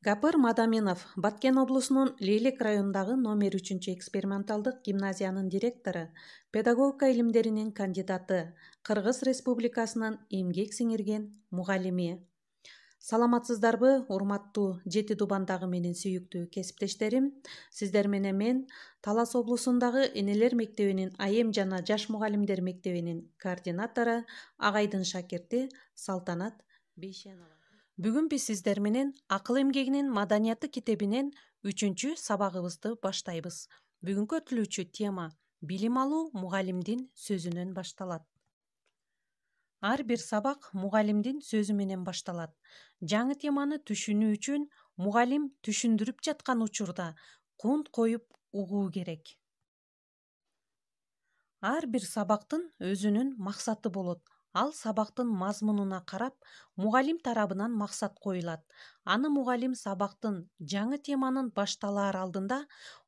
Гапыр Мадаминов Баткен облусунун Лейлек районундагы номер 3 эксперименталдык гимназиянын директору, педагогика илимдеринин кандидаты, Кыргыз Республикасынын эмгек сиңирген мугалими. Саламатсыздарбы, урматтуу Жети Дубандагы менин сүйүктүү кесиптештерим. Сиздер менен мен Талас облусундагы Энелер мектебинин айым жана жаш мугалимдер мектебинин координатору, агайдын шакирти Салтанат Бейшенова. Бүгүн биз сиздер менен акыл эмгегинин маданияты китебинен 3-сабагыбызды баштайбыз. Бүгүнкү өтүлүүчү тема билим алуу мугалимдин сөзүнөн башталат. Ар бир сабак мугалимдин сөзү менен башталат. Жаңы теманы түшүнүү үчүн мугалим түшүндүрүп жаткан учурда кунт коюп угуу керек. Ар бир сабактын өзүнүн максаты болот. Ал сабактын мазмунуна карап, мугалим тарабынан максат коюлат. Аны мугалим сабактын жаңы теманын башталаар алдында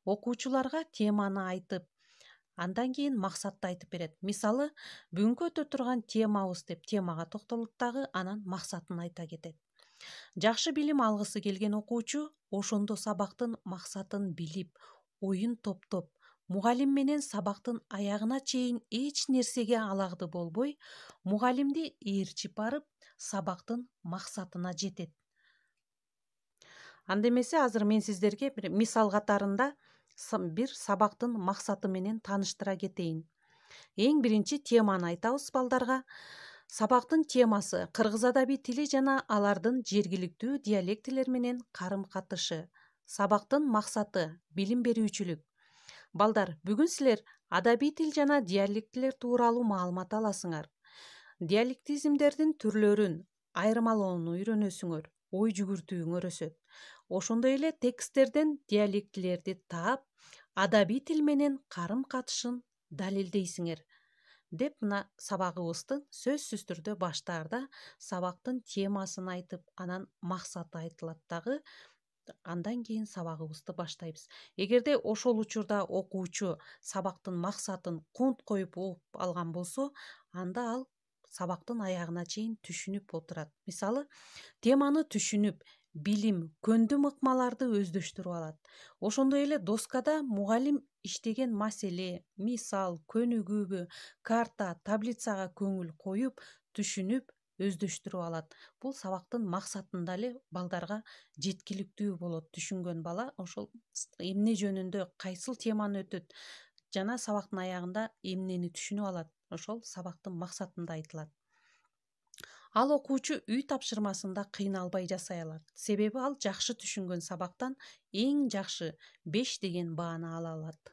окуучуларга теманы айтып, андан кийин максатты айтып берет. Мисалы, бүгүнкү өтө турган темабыз деп темага токтолот дагы анан максатын айта кетет. Жакшы билим алгысы келген окуучу ошондо сабактын максатын билип, оюн топтоп, мугалим менен сабактын аягына чейин эч нерсеге алагды болбой, мугалимди ээрчип барып, сабактын максатына жетет. Анда эмесе азыр мен сиздерге бир мисал катарында бир сабактын максаты менен тааныштыра кетейин. Эң биринчи теманы айтабыз балдарга. Сабактын темасы кыргыз адабий тили жана алардын жергиликтүү диалектилер менен карым-катышы. Сабактын максаты билим берүүчүлүк. Балдар, бүгүн силер адабий тил жана диалектилер тууралуу маалымат аласыңар. Диалектизмдердин түрлөрүн айырмалоону үйрөнөсүңөр, ой жүгүртүүңөр өсөт. Ошондой эле тексттерден диалектилерди таап, адабий тил менен карым-катышын далилдейсиңер деп мына сабагыбыздын сөзсүз түрдө баштаарда сабактын темасын айтып, анан максаты айтылат дагы. Андан кийин сабагыбызды баштайбыз. Эгерде ошол учурда окуучу сабактын максатын кунт коюп угуп алган болсо, анда ал сабактын аягына чейин түшүнүп отурат. Мисалы, теманы түшүнүп, билим, көндүм ыкмаларды өздөштүрүп алат. Ошондой эле доскада мугалим иштеген маселе, мисал, көнүгүүгө, карта, таблицага көңүл коюп, түшүнүп, өздөштүрүп алат. Бул сабактын максатында эле балдарга жеткиликтүү болот. Түшүнгөн бала ошол эмне жөнүндө кайсыл теманы өтөт жана сабактын аягында эмнени түшүнүп алат. Ошол сабактын максатында айтылат. Ал окуучу үй тапшырмасында кыйналбай жасай алат. Себеби ал жакшы түшүнгөн сабактан эң жакшы 5 деген бааны ала алат.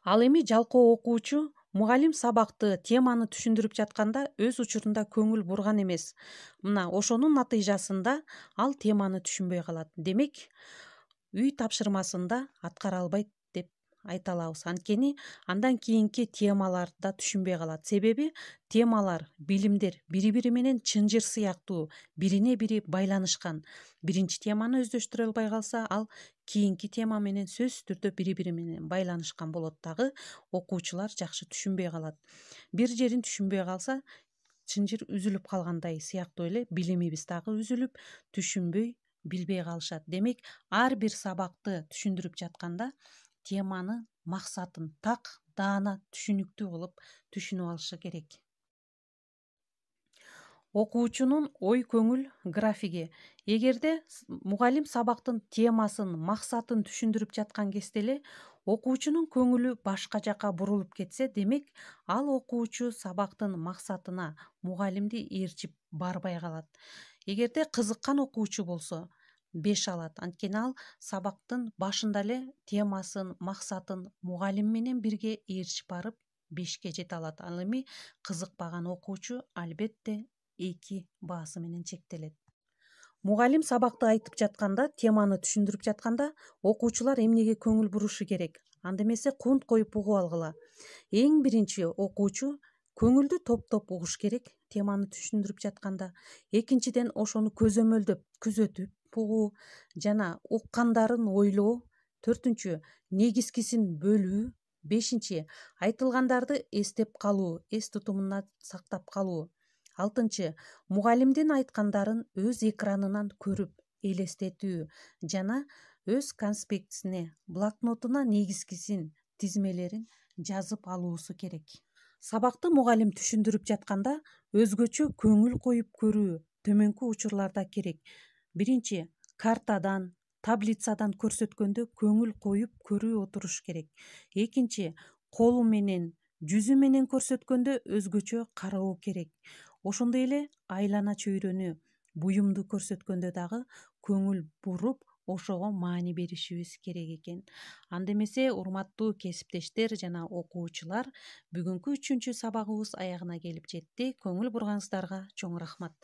Ал эми жалкоо окуучу мугалим сабакты, теманы түшүндүрүп жатканда өз учурунда көңүл бурган эмес. Мына ошонун натыйжасында ал теманы түшүнбөй калат. Демек, үй тапшырмасында аткара албайт деп айта алабыз. Анткени андан кийинки темаларды да түшүнбөй калат. Себеби темалар, билимдер бири-бири менен чынжыр сыяктуу, бирине бири байланышкан. Биринчи теманы өздөштүрө албай калса, ал кийинки тема менен сөзсүз түрдө бири-бири менен байланышкан болот дагы, окуучулар жакшы түшүнбөй калат. Бир жерин түшүнбөй калса, чынжыр үзүлүп калгандай сыяктуу эле билимибиз дагы үзүлүп, түшүнбөй, билбей калышат. Демек, ар бир сабакты түшүндүрүп жатканда теманы, максатын так, даана, түшүнүктүү кылып түшүнүп алышы керек. Окуучунун ой көңүл графиги. Эгерде мугалим сабактын темасын, максатын түшүндүрүп жаткан кезде эле окуучунун көңүлү башка жака бурулуп кетсе, демек ал окуучу сабактын максатына, мугалимди ээрчип барбай калат. Эгерде кызыккан окуучу болсо 5 алат. Анткени ал сабактын башында эле темасын, максатын мугалим менен бирге ээрчип барып 5ке жете алат. Ал эми кызыкпаган окуучу албетте 2 баасы менен чектелет. Мугалим сабакты айтып жатканда, теманы түшүндүрүп жатканда, окуучулар эмнеге көңүл бурушу керек? Анда эмесе кунт коюп угуп алгыла. Эң биринчи окуучу көңүлдү топтоп угуш керек теманы түшүндүрүп жатканда. Экинчиден ошону көзөмөлдөп, күзөтүп угуу жана уккандарын ойлоо. 4-үнчү негизгисин бөлүү. 5-инчи айтылгандарды эстеп калуу, эс тутумуна сактап калуу. 6-нчы мугалимдин айткандарын өз экранынан көрүп, элестетүү жана өз конспектисине, блокнотуна негизгисин, тизмелерин жазып алуусу керек. Сабакты мугалим түшүндүрүп жатканда өзгөчө көңүл коюп көрүү төмөнкү учурларда керек. Биринчи, картадан, таблицадан көрсөткөндө көңүл коюп көрүү отуруш керек. Экинчи, колу менен, жүзү менен көрсөткөндө өзгөчө кароо керек. Ошондой эле айлана чөйрөнү, буюмду көрсөткөндө дагы көңүл буруп, ошого маани беришибиз керек экен. Анда эмесе, урматтуу кесиптештер жана окуучулар, бүгүнкү 3-сабагыбыз аягына келип жетти. Көңүл бурганыңыздарга чоң рахмат.